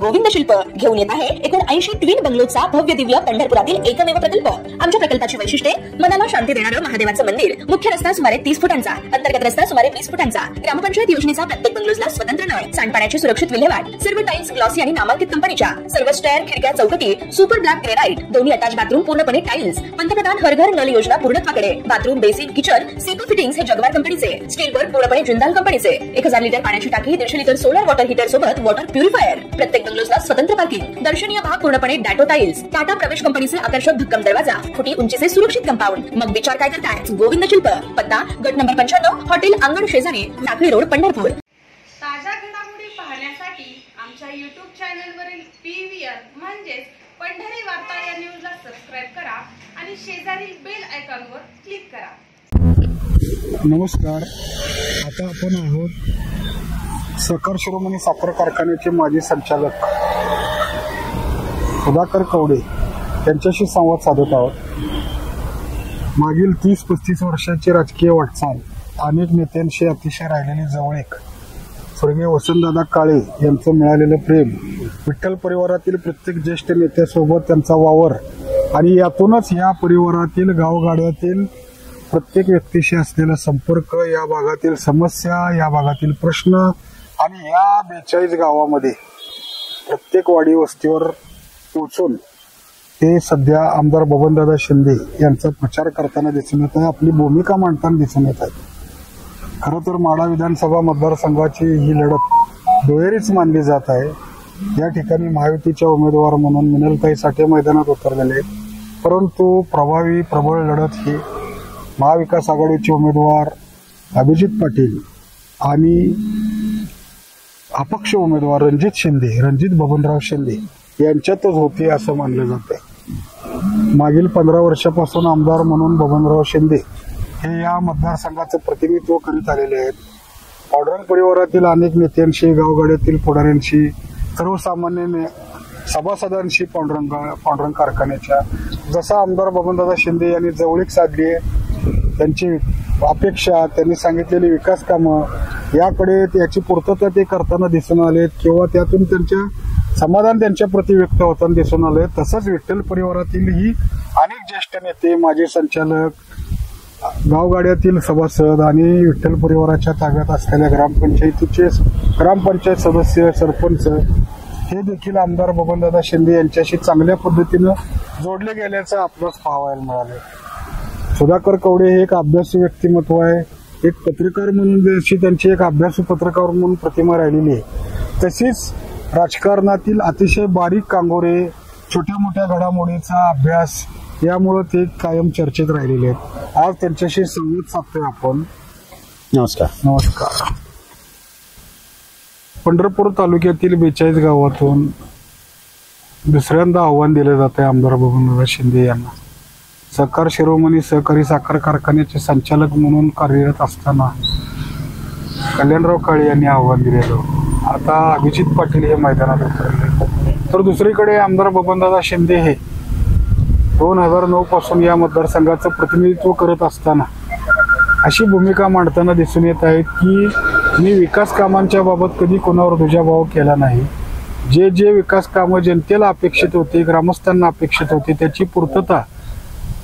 गोविंद शिल्प घेऊन येत आहे 79 ट्विन बंगलोचा भव्य दिव्य पंढरपुरातील एकमेव प्रकल्प। आमच्या प्रकल्पाची वैशिष्ट्ये मनाला शांती देणारं महादेवाचं मंदिर, मुख्य रस्ता सुमारे 30 फुटांचा, अंतर्गत रस्ता सुमारे 20 फुटांचा, ग्रामपंचायत योजनेचा प्रत्येक बंगलोजला स्वतंत्र नळ, सांडपाण्याची सुरक्षित विल्हेवाट, सर्व टाइल्स ग्लॉसी आणि नामांकित कंपनीच्या, सर्व स्टेअर, खिडक्या, चौकटी सुपर ब्लॅक ग्रेनाइट, दोन्ही अटॅच बाथरूम पूर्णपणे टाइल्स, पंतप्रधान हर घर नल योजना पूर्णत्वाकडे, बाथरूम, बेसिन, किचन, सीटू फिटिंग्स हे जगवार कंपनीचे, स्टील वर्क पूर्णपणे जिंदाल कंपनीचे, 1000 लिटर पाण्याची टाकी, 150 लिटर सोलर वॉटर हीटर सोबत वॉटर प्युरिफायर, प्रत्येक बंगलोजला स्वतंत्र पार्किंग, दर्शनीय भाग पूर्णपणे डॅटो टाइल्स, टाटा प्रवेश कंपनीचे आकर्षक भक्कम दरवाजा, फुटी उंचीचे सुरक्षित कंपाऊंड। मग विचार काय करताय? गोविंद शिल्प, पत्ता गट नंबर 95, हॉटेल अंगण शेजारी, टाकळी रोड, पंढरपूर। ताज्या घडामोडी पाहण्यासाठी आमच्या YouTube चॅनलवरील PVR म्हणजेच पंढरी वार्ता या न्यूजला सबस्क्राइब करा आणि शेजारील बेल आयकॉनवर क्लिक करा। नमस्कार, आता आपण आहोत सहकार शिरोमणी साखर कारखान्याचे माजी संचालक सुधाकर कवडे यांच्याशी संवाद साधत आहोत। मागील 30-35 वर्षाची राजकीय वाटचाल, अनेक नेत्यांशी अतिशय राहिलेली जवळीक, स्वर्गीय वसंतदादा काळे यांचं मिळालेलं प्रेम, विठ्ठल परिवारातील प्रत्येक ज्येष्ठ नेत्यासोबत त्यांचा वावर आणि यातूनच या परिवारातील गावगाड्यातील प्रत्येक व्यक्तीशी असलेला संपर्क, या भागातील समस्या, या भागातील प्रश्न आणि या 42 गावामध्ये प्रत्येक वाडी वस्तीवर पोहोचून ते सध्या आमदार बबनदादा शिंदे यांचा प्रचार करताना दिसून येत आहे, आपली भूमिका मांडताना दिसून येत आहे। खरं तर माढा विधानसभा मतदारसंघाची ही लढत दुहेरीच मानली जात आहे। या ठिकाणी महायुतीच्या उमेदवार म्हणून मिनलताई साठे मैदानात उतरलेले आहेत, परंतु प्रभावी प्रबळ लढत ही महाविकास आघाडीचे उमेदवार अभिजित पाटील आणि अपक्ष उमेदवार रणजित बबनराव शिंदे यांच्यातच होती असं मानलं जाते। मागील 15 वर्षापासून आमदार म्हणून बबनराव शिंदे हे या मतदारसंघाचं प्रतिनिधित्व करीत आलेले आहेत। पांडुरंग परिवारातील अनेक नेत्यांशी, गावगाड्यातील पुढाऱ्यांशी, सर्वसामान्य सभासदांशी पांडुरंग कारखान्याच्या जसा आमदार बबनदादा शिंदे यांनी जवळीक साधली आहे, त्यांची अपेक्षा, त्यांनी सांगितलेली विकास कामं याकडे याची पूर्तता ते करताना दिसून आलेत किंवा त्यातून त्यांच्या समाधान त्यांच्या प्रति व्यक्त होताना दिसून आले। तसंच विठ्ठल परिवारातील ही अनेक ज्येष्ठ नेते, माजी संचालक, गावगाड्यातील सभासद आणि विठ्ठल परिवाराच्या ताब्यात असलेल्या ग्रामपंचायत सदस्य, सरपंच हे देखील आमदार बबनदादा शिंदे यांच्याशी चांगल्या पद्धतीनं जोडले गेल्याचं आपल्यास पाहायला मिळालं। सुधाकर कवडे हे एक अभ्यासू व्यक्तिमत्व आहे, एक पत्रकार म्हणून अशी त्यांची एक अभ्यासू पत्रकार म्हणून प्रतिमा राहिलेली आहे। तशीच राजकारणातील अतिशय बारीक कांगोरे, छोट्या मोठ्या घडामोडीचा अभ्यास यामुळे ते कायम चर्चेत राहिलेले आहेत। आज त्यांच्याशी संवाद साधतोय आपण। नमस्कार। पंढरपूर तालुक्यातील 42 गावातून दुसऱ्यांदा आव्हान दिलं जात आहे आमदार बबनदादा शिंदे यांना। सहकार शिरोमणी सहकारी साखर कारखान्याचे संचालक म्हणून कार्यरत असताना कल्याणराव काळे यांनी आव्हान दिलेलं, आता अभिजित पाटील हे मैदानात उतरले, तर दुसरीकडे आमदार बबनदादा शिंदे हे 2009 पासून या मतदारसंघाचं प्रतिनिधित्व करत असताना अशी भूमिका मांडताना दिसून येत आहेत की मी विकास कामांच्या बाबत कधी कोणावर दुजाभाव केला नाही। जे विकास कामं जनतेला अपेक्षित होती, ग्रामस्थांना अपेक्षित होती, त्याची पूर्तता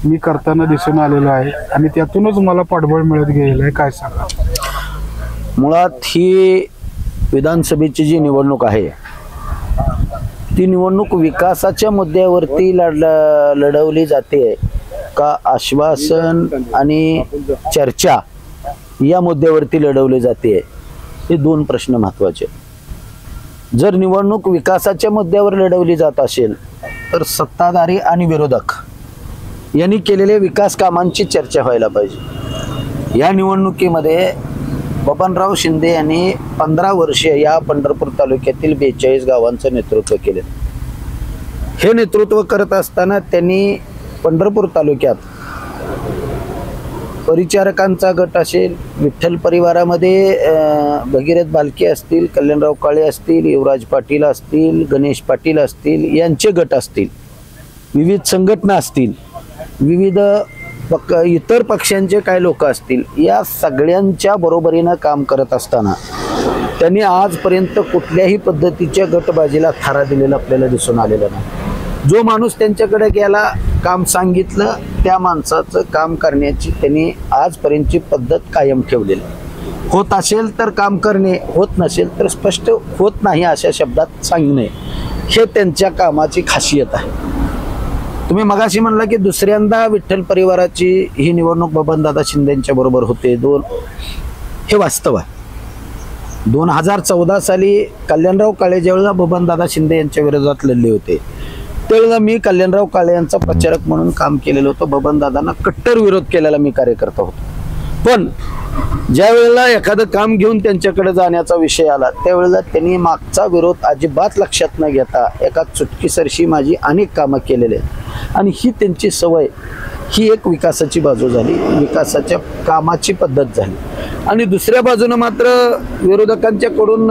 मी करताना दिसून आलेलो आहे आणि त्यातूनच मला पाठबळ मिळत गेलेलं आहे। काय सांगा? मुळात ही विधानसभेची जी निवडणूक आहे ती निवडणूक विकासाच्या मुद्द्यावरती लढवली जाते का आश्वासन आणि चर्चा या मुद्द्यावरती लढवली जाते, हे दोन प्रश्न महत्त्वाचे। जर निवडणूक विकासाच्या मुद्द्यावर लढवली जात असेल तर सत्ताधारी आणि विरोधक यांनी केलेल्या विकास कामांची चर्चा व्हायला पाहिजे। या निवडणुकीमध्ये बबनराव शिंदे यांनी 15 वर्षे या पंढरपूर तालुक्यातील 42 गावांचं नेतृत्व केले। हे नेतृत्व करत असताना त्यांनी पंढरपूर तालुक्यात परिचारकांचा गट असेल, विठ्ठल परिवारामध्ये भगीरथ बालके असतील, कल्याणराव काळे असतील, युवराज पाटील असतील, गणेश पाटील असतील, यांचे गट असतील, विविध संघटना असतील, विविध इतर पक्षांचे काही लोक असतील, या सगळ्यांच्या बरोबरीनं काम करत असताना त्यांनी आजपर्यंत कुठल्याही पद्धतीच्या गटबाजीला थारा दिलेला आपल्याला दिसून आलेला नाही. जो माणूस त्यांच्याकडे गेला, काम सांगितलं, त्या माणसाचं काम करण्याची त्यांनी आजपर्यंतची पद्धत कायम ठेवलेली. होत असेल तर काम करणे, होत नसेल तर स्पष्ट होत नाही अशा शब्दात सांगणे, हे त्यांच्या कामाची खासियत आहे. तुम्ही मगाशी म्हणला की दुसऱ्यांदा विठ्ठल परिवाराची ही निवडणूक बबनदादा शिंदेच्या बरोबर होते. हे वास्तव आहे. 2014 साली कल्याणराव काळे ज्यावेळेला बबनदादा शिंदे यांच्या विरोधात लढले होते, त्यावेळेला मी कल्याणराव काळे यांचा प्रचारक म्हणून काम केलेलं होतं. बबनदादांना कट्टर विरोध केलेला मी कार्यकर्ता होतो. पण ज्या वेळेला एखादं काम घेऊन त्यांच्याकडे जाण्याचा विषय आला, त्यावेळेला त्यांनी मागचा विरोध अजिबात लक्षात न घेता एका चुटकीसरशी माझी अनेक कामं केलेले आहेत. आणि ही त्यांची सवय, ही एक विकासाची बाजू झाली, विकासाच्या कामाची पद्धत झाली. आणि दुसऱ्या बाजूनं मात्र विरोधकांच्याकडून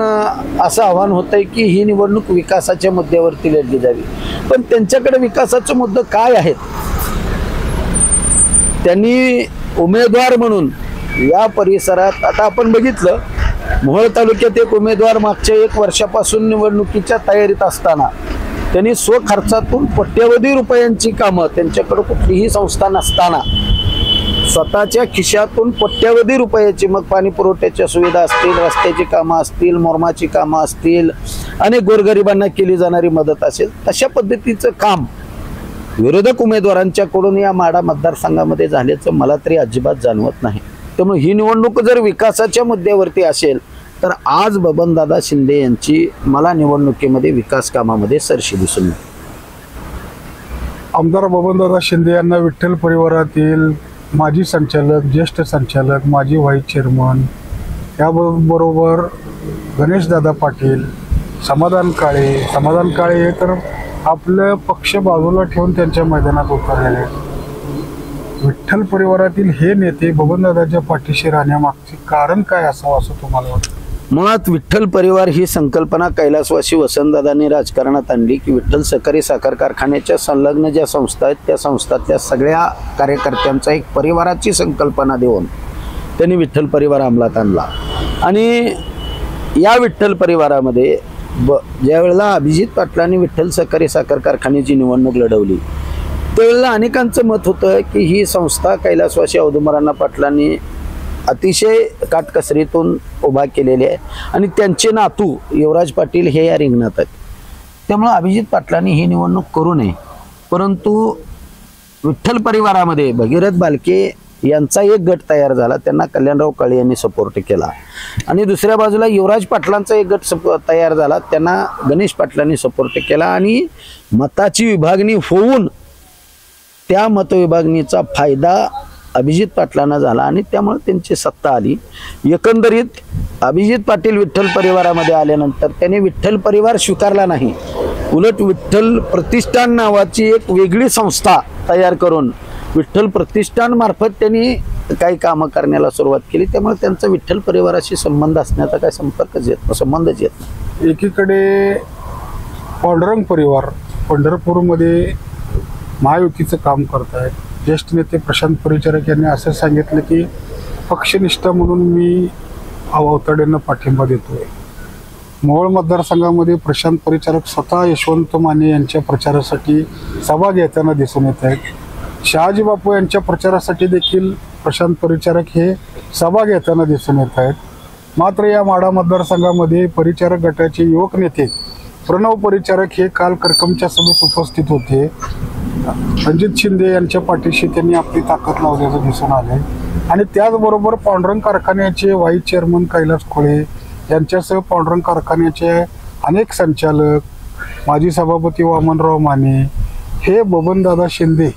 असं आव्हान होतंय की ही निवडणूक विकासाच्या मुद्द्यावरती लढली जावी. पण त्यांच्याकडे विकासाचे मुद्दे काय आहेत? त्यांनी उमेदवार म्हणून या परिसरात, आता आपण बघितलं, मोहोळ तालुक्यात एक उमेदवार मागच्या 1 वर्षापासून निवडणुकीच्या तयारीत असताना त्यांनी स्वखर्चातून कोट्यवधी रुपयांची कामं, त्यांच्याकडे कुठलीही संस्था नसताना स्वतःच्या खिशातून कोट्यवधी रुपयाची, मग पाणी पुरवठ्याच्या सुविधा असतील, रस्त्याची कामं असतील, मोरमाची कामं असतील, आणि गोरगरिबांना केली जाणारी मदत असेल, तशा पद्धतीचं काम विरोधक उमेदवारांच्याकडून या माढा मतदारसंघामध्ये झाल्याचं मला तरी अजिबात जाणवत नाही. त्यामुळे ही निवडणूक जर विकासाच्या मुद्द्यावरती असेल तर आज बबनदादा शिंदे यांची मला निवडणुकीमध्ये विकास कामामध्ये सरशी दिसून येईल. आमदार बबनदादा शिंदे यांना विठ्ठल परिवारातील माजी संचालक, ज्येष्ठ संचालक, माजी व्हाईस चेअरमन, याबरोबर गणेशदादा पाटील, समाधान काळे हे तर आपलं पक्ष बाजूला ठेवून त्यांच्या मैदानात उतरलेले. विठ्ठल परिवारातील हे नेते बबनदादाच्या पाठीशी राहण्यामागचे कारण काय असावं असं तुम्हाला वाटतं? मुळात विठ्ठल परिवार ही संकल्पना कैलासवासी वसंतदादांनी राजकारणात आणली की विठ्ठल सहकारी साखर कारखान्याच्या संलग्न ज्या संस्था आहेत त्या संस्थातल्या सगळ्या कार्यकर्त्यांचा एक परिवाराची संकल्पना देऊन त्यांनी विठ्ठल परिवार अंमलात आणला. आणि या विठ्ठल परिवारामध्ये ज्या वेळेला अभिजित पाटलांनी विठ्ठल सहकारी साखर कारखान्याची निवडणूक लढवली, त्यावेळेला अनेकांचं मत होतं की ही संस्था कैलासवासी औदुंबराव पाटलांनी अतिशय काटकसरीतून उभा केलेली आहे आणि त्यांचे नातू युवराज पाटील हे या रिंगणात आहेत. त्यामुळे अभिजित पाटलांनी ही निवडणूक करू नये. परंतु विठ्ठल परिवारामध्ये भगीरथ बालके यांचा एक गट तयार झाला, त्यांना कल्याणराव काळे यांनी सपोर्ट केला. आणि दुसऱ्या बाजूला युवराज पाटलांचा एक गट तयार झाला, त्यांना गणेश पाटलांनी सपोर्ट केला. आणि मताची विभागणी होऊन त्या मतविभागणीचा फायदा अभिजित पाटलांना झाला आणि त्यामुळे त्यांची सत्ता आली. एकंदरीत अभिजित पाटील विठ्ठल परिवारामध्ये आल्यानंतर त्यांनी विठ्ठल परिवार स्वीकारला नाही, उलट विठ्ठल प्रतिष्ठान नावाची एक वेगळी संस्था तयार करून विठ्ठल प्रतिष्ठान मार्फत त्यांनी काही कामं करण्याला सुरुवात केली. त्यामुळे त्यांचा विठ्ठल परिवाराशी संबंध असण्याचा काही संबंधच येत नाही. एकीकडे पांडुरंग परिवार पंढरपूरमध्ये महायुतीचं काम करत आहेत. ज्येष्ठ नेते प्रशांत परिचारक यांनी असं सांगितलं की पक्षनिष्ठ म्हणून मी अवताडेंना पाठिंबा देतोय. मोहोळ मतदारसंघामध्ये प्रशांत परिचारक स्वतः यशवंत माने यांच्या प्रचारासाठी सभा घेताना दिसून येत आहेत. शहाजी बापू यांच्या प्रचारासाठी देखील प्रशांत परिचारक हे सभा घेताना दिसून येत आहेत. मात्र या माढा मतदारसंघामध्ये परिचारक गटाचे युवक नेते प्रणव परिचारक हे काल करकमच्या सभेत उपस्थित होते. रणजित शिंदे यांच्या पाठीशी त्यांनी आपली ताकद लावल्याचं दिसून आले. आणि त्याचबरोबर पांडुरंग कारखान्याचे व्हाईस चेअरमन कैलास खोळे यांच्यासह पांडुरंग कारखान्याचे अनेक संचालक, माजी सभापती वामनराव माने हे बबनदादा शिंदे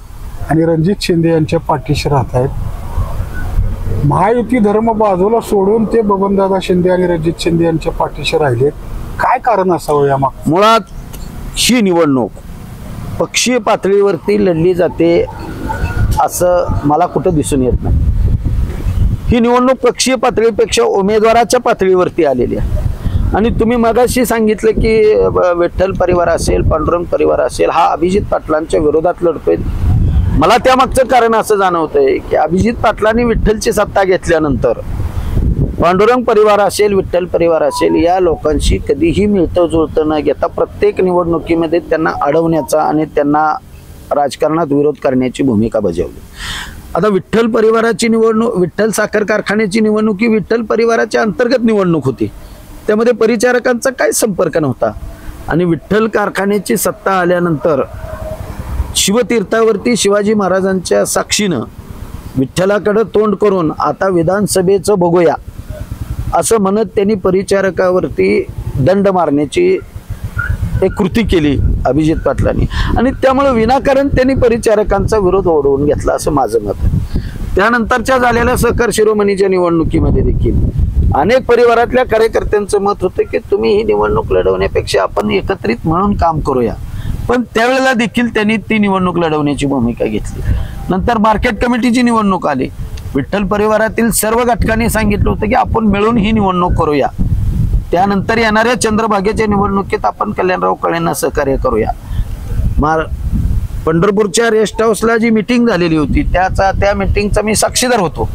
आणि रणजित शिंदे यांच्या पाठीशी राहत आहेत. महायुती धर्म बाजूला सोडून ते बबनदादा शिंदे आणि रणजित शिंदे यांच्या पाठीशी राहिलेत. काय कारण असावं यामाग? मुळात ही निवडणूक पक्षीय पातळीवरती लढली जाते असं मला कुठं दिसून येत नाही. ही निवडणूक पक्षीय पातळीपेक्षा उमेदवाराच्या पातळीवरती आलेली आहे. आणि तुम्ही मगाशी सांगितलं की विठ्ठल परिवार असेल, पांडुरंग परिवार असेल, हा अभिजित पाटलांच्या विरोधात लढतोय. मला त्यामागचं कारण असं जाणवतंय की अभिजित पाटलांनी विठ्ठलची सत्ता घेतल्यानंतर पांडुरंग परिवार असेल, विठ्ठल परिवार असेल, या लोकांशी कधीही मिळतं जुळतं न घेता प्रत्येक निवडणुकीमध्ये त्यांना अडवण्याचा आणि त्यांना राजकारणात विरोध करण्याची भूमिका बजावली. आता विठ्ठल परिवाराची निवडणूक, विठ्ठल साखर कारखान्याची निवडणूक ही विठ्ठल परिवाराच्या अंतर्गत निवडणूक होती. त्यामध्ये परिचारकांचा काही संपर्क नव्हता. आणि विठ्ठल कारखान्याची सत्ता आल्यानंतर शिवतीर्थावरती शिवाजी महाराजांच्या साक्षीनं विठ्ठलाकडे तोंड करून आता विधानसभेचं बघूया असं म्हणत त्यांनी परिचारकावरती दंड मारण्याची एक कृती केली अभिजित पाटलांनी. आणि त्यामुळे विनाकारण त्यांनी परिचारकांचा विरोध ओढवून घेतला असं माझं मत आहे. त्यानंतरच्या झालेल्या सहकार शिरोमणीच्या निवडणुकीमध्ये देखील अनेक परिवारातल्या कार्यकर्त्यांचं मत होतं की तुम्ही ही निवडणूक लढवण्यापेक्षा आपण एकत्रित म्हणून काम करूया. पण त्यावेळेला देखील त्यांनी ती निवडणूक लढवण्याची भूमिका घेतली. नंतर मार्केट कमिटीची निवडणूक आली. विठ्ठल परिवारातील सर्व घटकांनी सांगितलं होतं की आपण मिळून ही निवडणूक करूया. त्यानंतर येणाऱ्या चंद्रभागेच्या निवडणुकीत आपण कल्याणराव काळेंना सहकार्य करूया. पंढरपूरच्या रेस्ट हाऊसला जी मीटिंग झालेली होती त्या मीटिंगचा मी साक्षीदार होतो.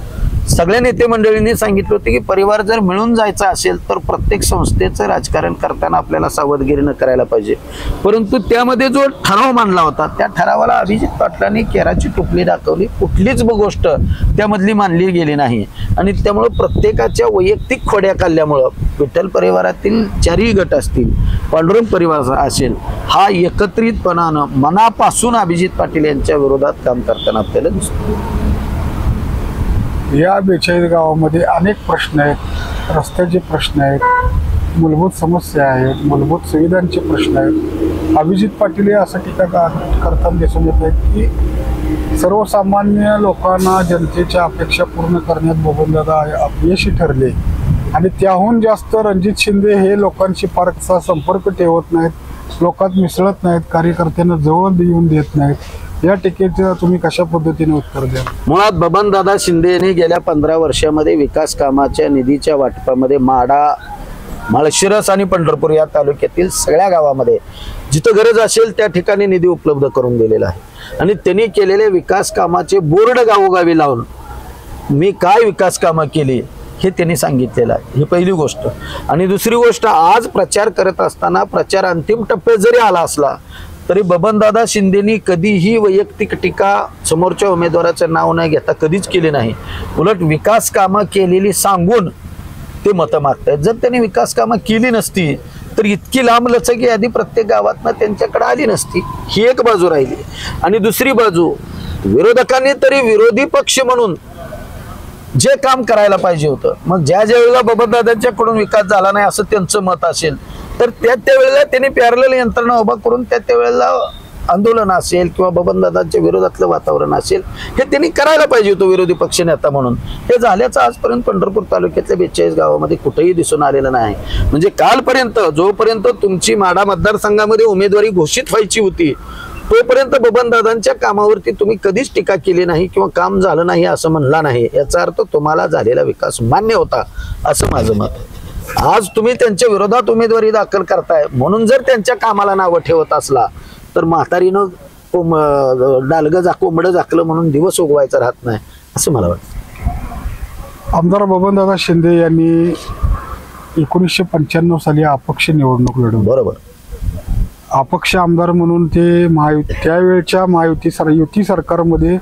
सगळ्या नेते मंडळींनी सांगितलं होतं की परिवार जर मिळून जायचा असेल तर प्रत्येक संस्थेचं राजकारण करताना आपल्याला सावधगिरीनं करायला पाहिजे. परंतु त्यामध्ये जो ठराव मांडला होता त्या ठरावाला अभिजित पाटलांनी केराची टोपली दाखवली. कुठलीच गोष्ट त्यामधली मानली गेली नाही. आणि त्यामुळं प्रत्येकाच्या वैयक्तिक खोड्या काढल्यामुळं विठ्ठल परिवारातील चारही गट असतील, पांडुरंग परिवार असेल, हा एकत्रितपणानं मनापासून अभिजित पाटील यांच्या विरोधात काम करताना आपल्याला दिसतो. या 42 गावामध्ये अनेक प्रश्न आहेत. रस्त्याचे प्रश्न आहेत, मूलभूत समस्या आहेत, मूलभूत सुविधांचे प्रश्न आहेत. अभिजित पाटील हे असं टीका करताना दिसून येत आहेत की सर्वसामान्य लोकांना जनतेच्या अपेक्षा पूर्ण करण्यात बबनदादा अपयशी ठरले आणि त्याहून जास्त रणजित शिंदे हे लोकांशी फारसा संपर्क ठेवत नाहीत, लोकांत मिसळत नाहीत, कार्यकर्त्यांना जवळ येऊन देत नाहीत. या टीकेचं तुम्ही कशा पद्धतीने उत्तर द्या? मुळात बबनदादा शिंदे यांनी गेल्या 15 वर्षामध्ये विकास कामाच्या निधीच्या वाटपामध्ये माडा, माळशिरस आणि पंढरपूर या तालुक्यातील सगळ्या गावामध्ये जिथं गरज असेल त्या ठिकाणी निधी उपलब्ध करून दिलेला आहे. आणि त्यांनी केलेले विकास कामाचे बोर्ड गावोगावी लावून मी काय विकास कामं केली हे त्यांनी सांगितलेलं आहे. ही पहिली गोष्ट. आणि दुसरी गोष्ट, आज प्रचार करत असताना प्रचार अंतिम टप्प्यात जरी आला असला तरी बबनदादा शिंदेनी कधीही वैयक्तिक टीका समोरच्या उमेदवाराचं नाव न घेता कधीच केली नाही. उलट विकास कामं केलेली सांगून ते मतं मागतायत. जर त्यांनी विकास कामं केली नसती तर इतकी लांब लचक यादी प्रत्येक गावातनं त्यांच्याकडे आली नसती. ही एक बाजू राहिली. आणि दुसरी बाजू, विरोधकांनी तरी विरोधी पक्ष म्हणून जे काम करायला पाहिजे होतं, मग ज्या वेळेला बबनदादांच्याकडून विकास झाला नाही असं त्यांचं मत असेल तर त्या वेळेला त्यांनी पॅरलल यंत्रणा उभा करून त्या वेळेला आंदोलन असेल किंवा बबनदादांच्या विरोधातलं वातावरण असेल हे त्यांनी करायला पाहिजे होतं विरोधी पक्ष नेता म्हणून. हे झाल्याचं आजपर्यंत पंढरपूर तालुक्यातल्या 42 गावामध्ये कुठेही दिसून आलेलं नाही. म्हणजे कालपर्यंत जोपर्यंत तुमची माढा मतदारसंघामध्ये उमेदवारी घोषित व्हायची होती तोपर्यंत बबनदादांच्या कामावरती तुम्ही कधीच टीका केली नाही किंवा काम झालं नाही असं म्हणला नाही. याचा अर्थ तुम्हाला झालेला विकास मान्य होता असं माझं मत आहे. आज तुम्ही त्यांच्या विरोधात उमेदवारी दाखल करताय म्हणून जर त्यांच्या कामाला नावं ठेवत असला तर म्हातारीनं कोंबडं झाकलं म्हणून दिवस उगवायचा राहत नाही असं मला वाटतं. आमदार बबनदादा शिंदे यांनी 1995 साली अपक्ष निवडणूक लढवली. बरोबर. अपक्ष आमदार म्हणून ते त्यावेळच्या युती सरकारमध्ये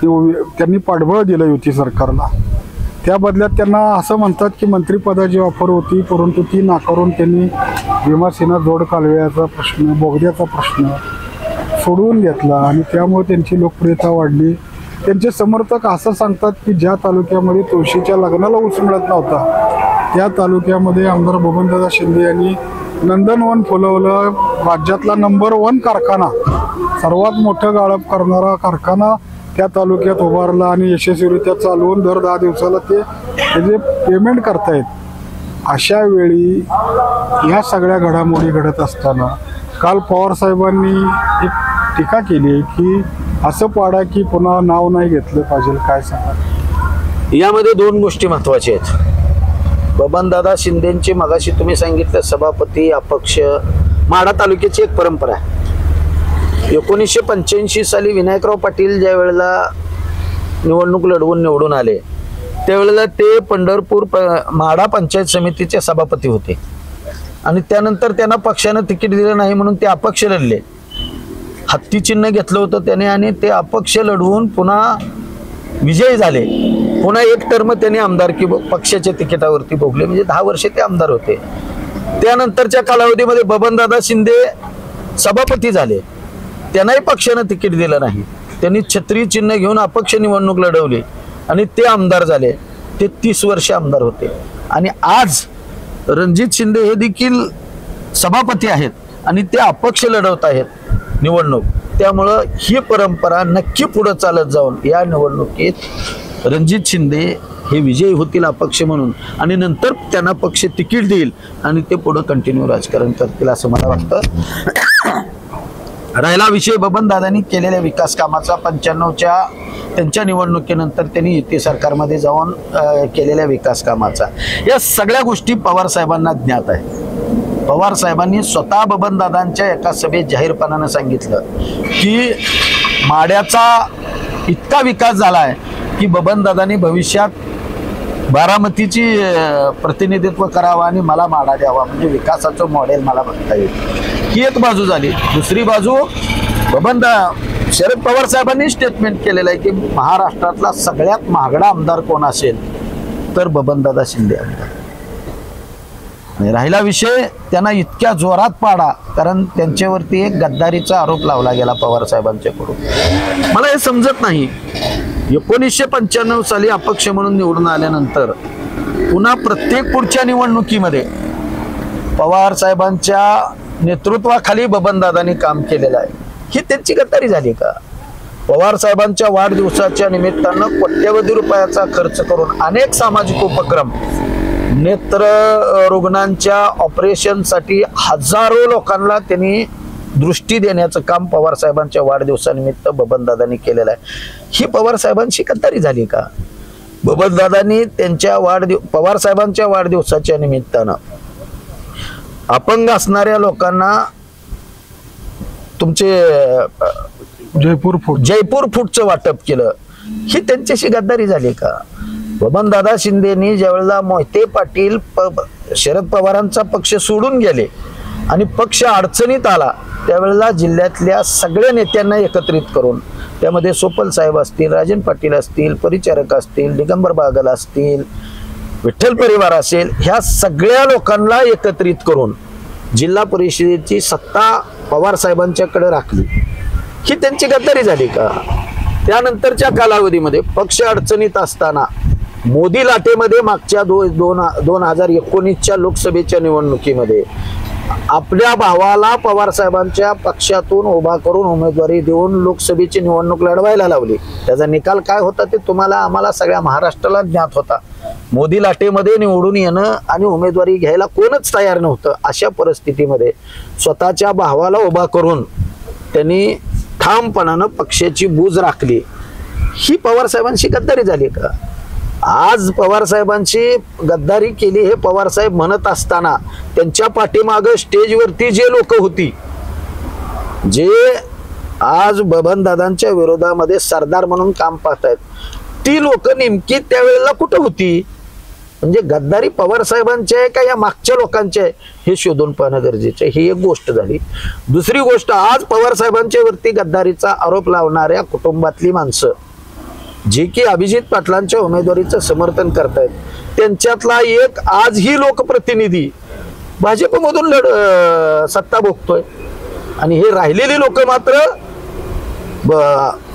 त्यांनी पाठबळ दिलं युती सरकारला. त्या बदल्यात त्यांना असं म्हणतात की मंत्रिपदाची ऑफर होती परंतु ती नाकारून त्यांनी भीमासेना जोड कालव्याचा प्रश्न, बोगद्याचा प्रश्न सोडवून घेतला आणि त्यामुळे त्यांची लोकप्रियता वाढली. त्यांचे समर्थक असं सांगतात की ज्या तालुक्यामध्ये तुळशीच्या लग्नाला ऊस मिळत नव्हता त्या तालुक्यामध्ये आमदार बबनदादा शिंदे यांनी नंदनवन फुलवलं. राज्यातला नंबर 1 कारखाना, सर्वात मोठं गाळप करणारा कारखाना त्या तालुक्यात उभारला आणि यशस्वीरित्या चालवून दर 10 दिवसाला त्याचे पेमेंट करतायत. अशा वेळी या सगळ्या घडामोडी घडत असताना काल पवार साहेबांनी एक टीका केली की असं पाडा की पुन्हा नाव नाही घेतलं पाहिजे. काय सांगा? यामध्ये 2 गोष्टी महत्वाच्या आहेत. बबनदादा शिंदेची मगाशी तुम्ही सांगितलं सभापती अपक्ष, माढा तालुक्याची एक परंपरा आहे. 1985 साली विनायकराव पाटील ज्या वेळेला निवडणूक लढवून निवडून आले त्यावेळेला ते पंढरपूर म्हाडा पंचायत समितीचे सभापती होते आणि त्यानंतर त्यांना पक्षानं तिकीट दिलं नाही म्हणून ते अपक्ष लढले. हत्ती चिन्ह घेतलं होतं त्याने आणि ते अपक्ष लढवून पुन्हा विजयी झाले. पुन्हा एक टर्म त्यांनी आमदारकी पक्षाच्या तिकिटावरती भोगले, म्हणजे 10 वर्ष ते आमदार होते. त्यानंतरच्या कालावधीमध्ये बबनदादा शिंदे सभापती झाले, त्यांनाही पक्षानं तिकीट दिलं नाही. त्यांनी छत्री चिन्ह घेऊन अपक्ष निवडणूक लढवली आणि ते आमदार झाले. ते 30 वर्ष आमदार होते आणि आज रणजित शिंदे हे देखील सभापती आहेत आणि ते अपक्ष लढवत आहेत निवडणूक. त्यामुळं ही परंपरा नक्की पुढे चालत जाऊन या निवडणुकीत रणजित शिंदे हे विजयी होतील अपक्ष म्हणून आणि नंतर त्यांना पक्ष तिकीट देईल आणि ते पुढे कंटिन्यू राजकारण करतील असं मला वाटतं. राहिला विषय बबनदादांनी केलेल्या विकास कामाचा 95च्या त्यांच्या निवडणुकीनंतर त्यांनी युती सरकारमध्ये जाऊन केलेल्या विकास कामाचा, या सगळ्या गोष्टी पवार साहेबांना ज्ञात आहे. पवार साहेबांनी स्वतः बबनदादांच्या एका सभेत जाहीरपणानं सांगितलं की माड्याचा इतका विकास झाला आहे की बबनदादांनी भविष्यात बारामतीची प्रतिनिधित्व करावं आणि मला माडा द्यावा, म्हणजे विकासाचं मॉडेल मला बघता येईल. ही एक बाजू झाली. दुसरी बाजू शरद पवार साहेबांनी स्टेटमेंट केलेलं आहे की महाराष्ट्रातला सगळ्यात महागडा आमदार कोण असेल तर बबनदादा शिंदे आमदार. राहिला विषय त्यांना इतक्या जोरात पाडा कारण त्यांच्यावरती एक गद्दारीचा आरोप लावला गेला पवार साहेबांच्याकडून. मला हे समजत नाही. 1995 साली अपक्ष म्हणून निवडून आल्यानंतर पुन्हा प्रत्येक पुढच्या निवडणुकीमध्ये पवार साहेबांच्या नेतृत्वाखाली बबनदादांनी काम केलेलं आहे. ही त्यांची गद्दारी झाली का? पवार साहेबांच्या वाढदिवसाच्या निमित्तानं कोट्यवधी रुपयाचा खर्च करून अनेक सामाजिक उपक्रम, नेत्र रुग्णांच्या ऑपरेशनसाठी हजारो लोकांना त्यांनी दृष्टी देण्याचं काम पवार साहेबांच्या वाढदिवसानिमित्त बबनदादांनी केलेलं आहे. ही पवार साहेबांची गद्दारी झाली का? बबनदादांनी त्यांच्या पवार साहेबांच्या वाढदिवसाच्या निमित्तानं अपंग असणाऱ्या लोकांना तुमचे जयपूर फूडचं वाटप केलं. ही त्यांच्याशी गद्दारी झाली का? बबनदादा शिंदेनी ज्यावेळेला मोहिते पाटील शरद पवारांचा पक्ष सोडून गेले आणि पक्ष अडचणीत आला त्यावेळेला जिल्ह्यातल्या सगळ्या नेत्यांना एकत्रित करून, त्यामध्ये सोपल साहेब असतील, राजन पाटील असतील, परिचारक असतील, दिगंबर बागल असतील, विठ्ठल परिवार असेल, ह्या सगळ्या लोकांना एकत्रित करून जिल्हा परिषदेची सत्ता पवार साहेबांच्याकडे राखली. ही त्यांची गद्दारी झाली का? त्यानंतरच्या कालावधीमध्ये पक्ष अडचणीत असताना मोदी लाटेमध्ये मागच्या 2019च्या लोकसभेच्या निवडणुकीमध्ये आपल्या भावाला पवार साहेबांच्या पक्षातून उभा करून उमेदवारी देऊन लोकसभेची निवडणूक लढवायला लावली. त्याचा निकाल काय होता ते तुम्हाला आम्हाला सगळ्या महाराष्ट्राला ज्ञात होता. मोदी लाटेमध्ये निवडून येणं आणि उमेदवारी घ्यायला कोणच तयार नव्हतं. अशा परिस्थितीमध्ये स्वतःच्या भावाला उभा करून त्यांनी ठामपणानं पक्षाची बूज राखली. ही पवार साहेबांची गद्दारी झाली का? आज पवार साहेबांची गद्दारी केली हे पवार साहेब म्हणत असताना त्यांच्या पाठीमागं स्टेजवरती जे लोक होती, जे आज बबनदादांच्या विरोधामध्ये सरदार म्हणून काम पाहतायत, ती लोक नेमकी त्यावेळेला कुठं होती? म्हणजे गद्दारी पवार साहेबांची आहे का या मागच्या लोकांची आहे हे शोधून पाहणं गरजेचं आहे. ही एक गोष्ट झाली. दुसरी गोष्ट, आज पवार साहेबांच्या वरती गद्दारीचा आरोप लावणाऱ्या कुटुंबातली माणसं जे की अभिजित पाटलांच्या उमेदवारीचं समर्थन करतायत, त्यांच्यातला एक आजही लोकप्रतिनिधी भाजपमधून सत्ता भोगतोय आणि हे राहिलेली लोक मात्र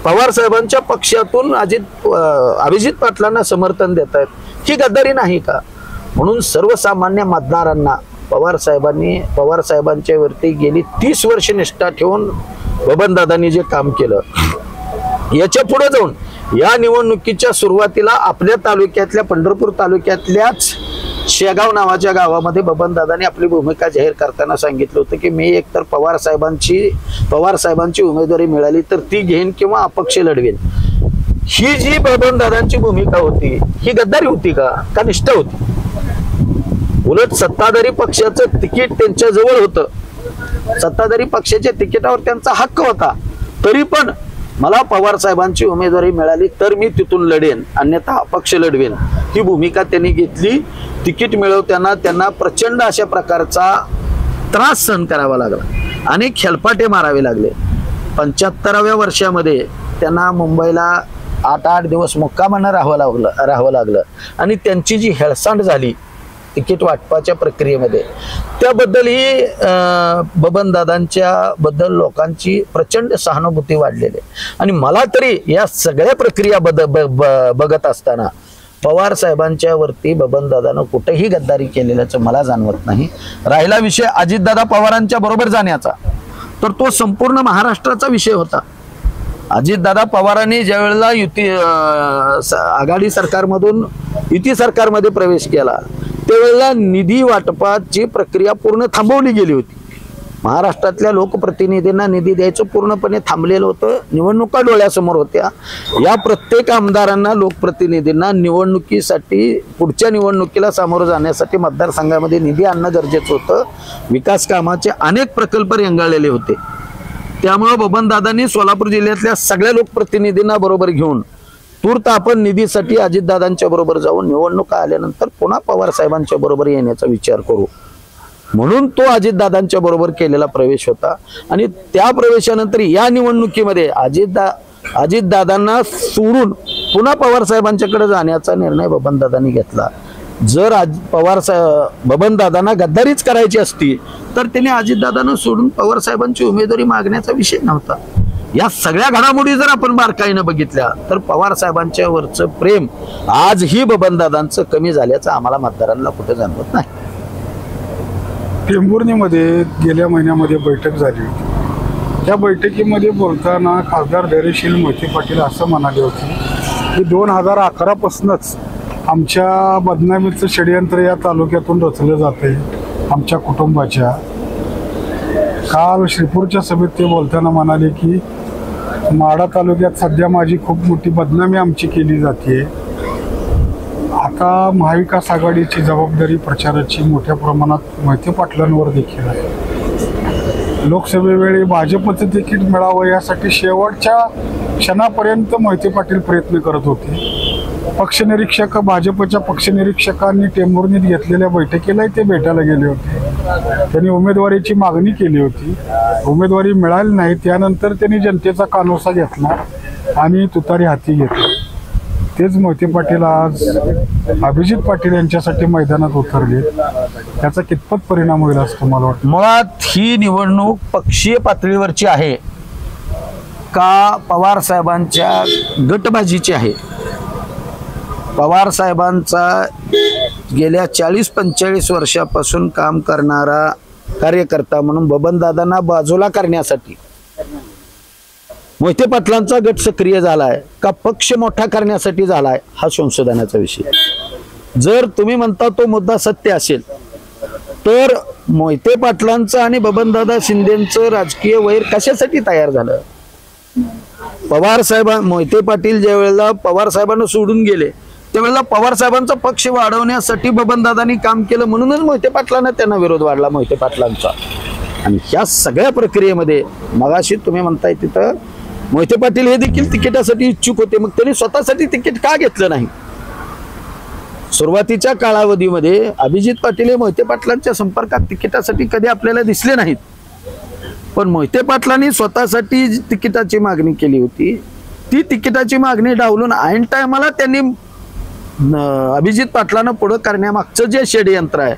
पवार साहेबांच्या पक्षातून अभिजित पाटलांना समर्थन देत आहेत. ही गद्दारी नाही का? म्हणून सर्वसामान्य मतदारांना पवार साहेबांच्या वरती गेली 30 वर्ष निष्ठा ठेवून बबनदादांनी जे काम केलं, याच्या पुढे जाऊन या निवडणुकीच्या सुरुवातीला आपल्या तालुक्यातल्या पंढरपूर तालुक्यातल्याच शेगाव नावाच्या गावामध्ये बबनदादांनी आपली भूमिका जाहीर करताना सांगितलं होतं की मी एकतर पवार साहेबांची उमेदवारी मिळाली तर ती घेईन किंवा अपक्ष लढवेन. ही जी बबनदादांची भूमिका होती ही गद्दारी होती का निष्ठा होती? उलट सत्ताधारी पक्षाचं तिकीट त्यांच्या जवळ होतं सत्ताधारी पक्षाच्या तिकिटावर त्यांचा हक्क होता, तरी पण मला पवार साहेबांची उमेदवारी मिळाली तर मी तिथून लढेन, अन्यथा अपक्ष लढवेन, ही भूमिका त्यांनी घेतली. तिकीट मिळवताना त्यांना प्रचंड अशा प्रकारचा त्रास सहन करावा लागला, अनेक खेळपाटे मारावे लागले. 75व्या वर्षामध्ये त्यांना मुंबईला 8 दिवस मुक्कामानं राहावं लागलं आणि त्यांची जी हेळसांड झाली तिकीट वाटपाच्या प्रक्रियेमध्ये, त्याबद्दल ही बबनदादांच्या बद्दल लोकांची प्रचंड सहानुभूती वाढलेली आहे. आणि मला तरी या सगळ्या प्रक्रिया बघत असताना पवार साहेबांच्या वरती बबनदादानं कुठेही गद्दारी केलेल्याचं मला जाणवत नाही. राहिला विषय अजितदादा पवारांच्या बरोबर जाण्याचा, तर तो संपूर्ण महाराष्ट्राचा विषय होता. अजितदादा पवारांनी ज्या वेळेला आघाडी सरकारमधून युती सरकारमध्ये प्रवेश केला त्यावेळेला निधी वाटपाची प्रक्रिया पूर्ण थांबवली गेली होती. महाराष्ट्रातल्या लोकप्रतिनिधींना निधी द्यायचं पूर्णपणे थांबलेलं होतं. निवडणुका डोळ्यासमोर होत्या. या प्रत्येक आमदारांना, लोकप्रतिनिधींना निवडणुकीसाठी, पुढच्या निवडणुकीला सामोरं जाण्यासाठी मतदारसंघामध्ये निधी आणणं गरजेचं होतं. विकास कामाचे अनेक प्रकल्प रेंगाळलेले होते. त्यामुळे बबनदादांनी सोलापूर जिल्ह्यातल्या सगळ्या लोकप्रतिनिधींना बरोबर घेऊन तूर्त आपण निधीसाठी अजितदादांच्या बरोबर जाऊन निवडणुका आल्यानंतर पुन्हा पवार साहेबांच्या बरोबर येण्याचा विचार करू, म्हणून तो अजितदादांच्या बरोबर केलेला प्रवेश होता. आणि त्या प्रवेशानंतर या निवडणुकीमध्ये अजितदादांना सोडून पुन्हा पवार साहेबांच्याकडे जाण्याचा निर्णय बबनदादांनी घेतला. जर बबनदादांना गद्दारीच करायची असती तर त्यांनी अजितदादांना सोडून पवार साहेबांची उमेदवारी मागण्याचा विषय नव्हता. या सगळ्या घडामोडी जर आपण बारकाईनं बघितल्या तर पवार साहेबांच्या वरचं प्रेम आजही बबनदादांचं कमी झाल्याचं आम्हाला मतदारांना कुठे जाणवत नाही. टेंभुर्णीमध्ये गेल्या महिन्यामध्ये बैठक झाली होती. त्या बैठकीमध्ये बोलताना खासदार धैर्यशील मोहिते पाटील असं म्हणाले होते की 2011 पासूनच आमच्या बदनामीचं षडयंत्र या तालुक्यातून रचलं जाते आमच्या कुटुंबाच्या. काल श्रीपूरच्या सभेत ते बोलताना म्हणाले की माढा तालुक्यात सध्या माझी खूप मोठी बदनामी आमची केली जाते. आता महाविकास आघाडीची जबाबदारी प्रचाराची मोठ्या प्रमाणात मोहिते पाटलांवर देखील आहे. लोकसभेवेळी भाजपचं तिकीट मिळावं यासाठी शेवटच्या क्षणापर्यंत मोहिते पाटील प्रयत्न करत होते. पक्षनिरीक्षक, भाजपच्या पक्षनिरीक्षकांनी टेंभुर्णीत घेतलेल्या बैठकीलाही ते भेटायला गेले होते. त्यांनी उमेदवारीची मागणी केली होती, उमेदवारी मिळाली नाही. त्यानंतर त्यांनी जनतेचा कानोसा घेतला आणि तुतारी हाती घेतली. तेच मोहिते पाटील आज अभिजित पाटील यांच्यासाठी मैदानात उतरले. त्याचा कितपत परिणाम होईल असं तुम्हाला वाटतं? मुळात ही निवडणूक पक्षीय पातळीवरची आहे का पवार साहेबांच्या गटबाजीची आहे? पवार साहेबांचा गेल्या 40-45 वर्षापासून काम करणारा कार्यकर्ता म्हणून बबनदादांना बाजूला करण्यासाठी मोहिते पाटलांचा गट सक्रिय झालाय का पक्ष मोठा करण्यासाठी झालाय, हा संशोधनाचा विषय. जर तुम्ही म्हणता तो मुद्दा सत्य असेल तर मोहिते पाटलांचं आणि बबनदादा शिंदेचं राजकीय वैर कशासाठी तयार झालं? मोहिते पाटील ज्या वेळेला पवार साहेबांना सोडून गेले त्यावेळेला पवार साहेबांचा पक्ष वाढवण्यासाठी बबनदादांनी काम केलं, म्हणूनच मोहिते पाटलांना त्यांना विरोध वाढला मोहिते पाटलांचा. आणि ह्या सगळ्या प्रक्रियेमध्ये मगाशी तुम्ही म्हणताय तिथं मोहिते पाटील हे देखील तिकिटासाठी इच्छुक होते, मग त्यांनी स्वतःसाठी तिकीट का घेतलं नाही? सुरुवातीच्या कालावधीमध्ये अभिजित पाटील हे मोहिते पाटलांच्या संपर्कात तिकिटासाठी कधी आपल्याला दिसले नाहीत, पण मोहिते पाटलांनी स्वतःसाठी तिकिटाची मागणी केली होती. ती तिकिटाची मागणी डावलून ऐन टायमाला त्यांनी अभिजित पाटलांना पुढे करण्यामागचं जे षडयंत्र आहे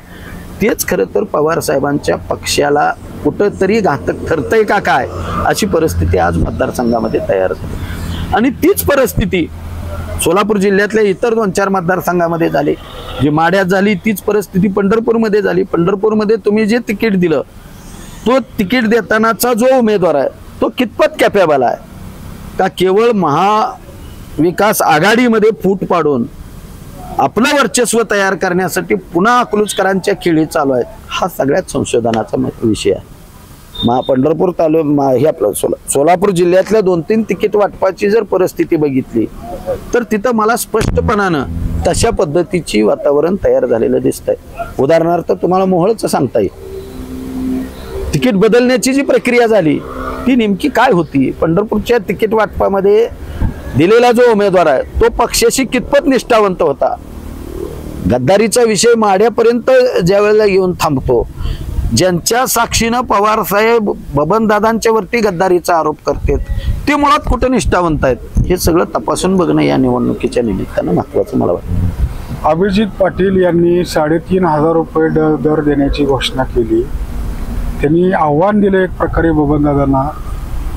तेच खरं तर पवार साहेबांच्या पक्षाला कुठंतरी घातक ठरतंय का काय, अशी परिस्थिती आज मतदारसंघामध्ये तयार झाली. आणि तीच परिस्थिती सोलापूर जिल्ह्यातल्या इतर 2-4 मतदारसंघामध्ये झाली. जी माढ्यात झाली तीच परिस्थिती पंढरपूरमध्ये झाली. पंढरपूरमध्ये तुम्ही जे तिकीट दिलं तो तिकीट देतानाचा जो उमेदवार आहे तो कितपत कॅपेबल आहे का केवळ महाविकास आघाडीमध्ये फूट पाडून आपलं वर्चस्व तयार करण्यासाठी पुन्हा अकलूजकरांच्या खेळी चालू आहेत, हा सगळ्यात संशोधनाचा विषय आहे. पंढरपूर हे आपलं सोलापूर जिल्ह्यातल्या 2-3 तिकीट वाटपाची जर परिस्थिती बघितली तर तिथं मला स्पष्टपणानं तशा पद्धतीची वातावरण तयार झालेलं दिसतंय. उदाहरणार्थ तुम्हाला मोहोळचं सांगता येईल. तिकीट बदलण्याची जी प्रक्रिया झाली ती नेमकी काय होती, पंढरपूरच्या तिकीट वाटपामध्ये दिलेला जो उमेदवार आहे तो पक्षाशी कितपत निष्ठावंत होता, गद्दारीचा विषय माड्यापर्यंत ज्या वेळेला येऊन थांबतो, ज्यांच्या साक्षीनं पवार साहेब बबनदादांच्या वरती गद्दारीचा आरोप करतात ते मुळात कुठं निष्ठावंत आहेत हे सगळं तपासून बघणं या निवडणुकीच्या निमित्तानं महत्वाचं मला वाटतं. अभिजित पाटील यांनी 3,500 रुपये दर देण्याची घोषणा केली. त्यांनी आव्हान दिलं एक प्रकारे बबनदादांना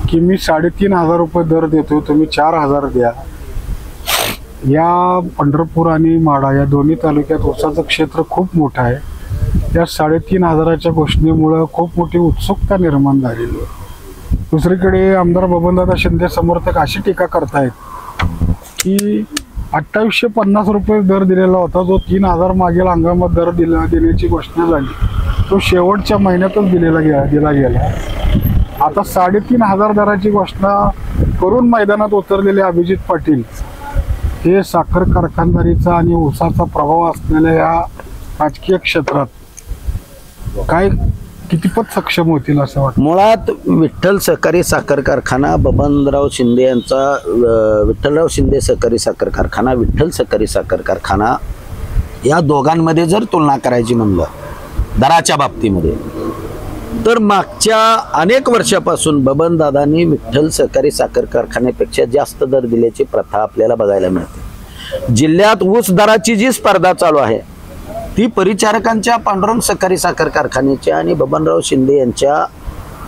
की मी 3,500 रुपये दर देतो, तुम्ही 4,000 द्या. या पंढरपूर आणि माढा या दोन्ही तालुक्यात ऊसाचं क्षेत्र खूप मोठं आहे. या 3,500च्या घोषणेमुळं खूप मोठी उत्सुकता निर्माण झालेली आहे. दुसरीकडे आमदार बबनदादा शिंदे समर्थक अशी टीका करतायत की 2,850 रुपये दर दिलेला होता, जो 3,000 मागील हंगामात दर देण्याची घोषणा झाली तो शेवटच्या महिन्यातच दिला गेला. आता 3,500 दराची घोषणा करून मैदानात उतरलेले अभिजित पाटील हे साखर कारखानदारीचा आणि ऊसाचा प्रभाव असलेल्या या राजकीय क्षेत्रात काय कितीपत सक्षम होतील असं वाटतं. मुळात विठ्ठल सहकारी साखर कारखाना, बबनराव शिंदे यांचा विठ्ठलराव शिंदे सहकारी साखर कारखाना, विठ्ठल सहकारी साखर कारखाना या दोघांमध्ये जर तुलना करायची म्हणलं दराच्या बाबतीमध्ये तर मागच्या अनेक वर्षापासून बबनदादांनी विठ्ठल सहकारी साखर कारखान्यापेक्षा जास्त दर दिल्याची प्रथा आपल्याला बघायला मिळते. जिल्ह्यात ऊस दराची जी स्पर्धा चालू आहे ती परिचारकांच्या पांडुरंग सहकारी साखर कारखान्याच्या आणि बबनराव शिंदे यांच्या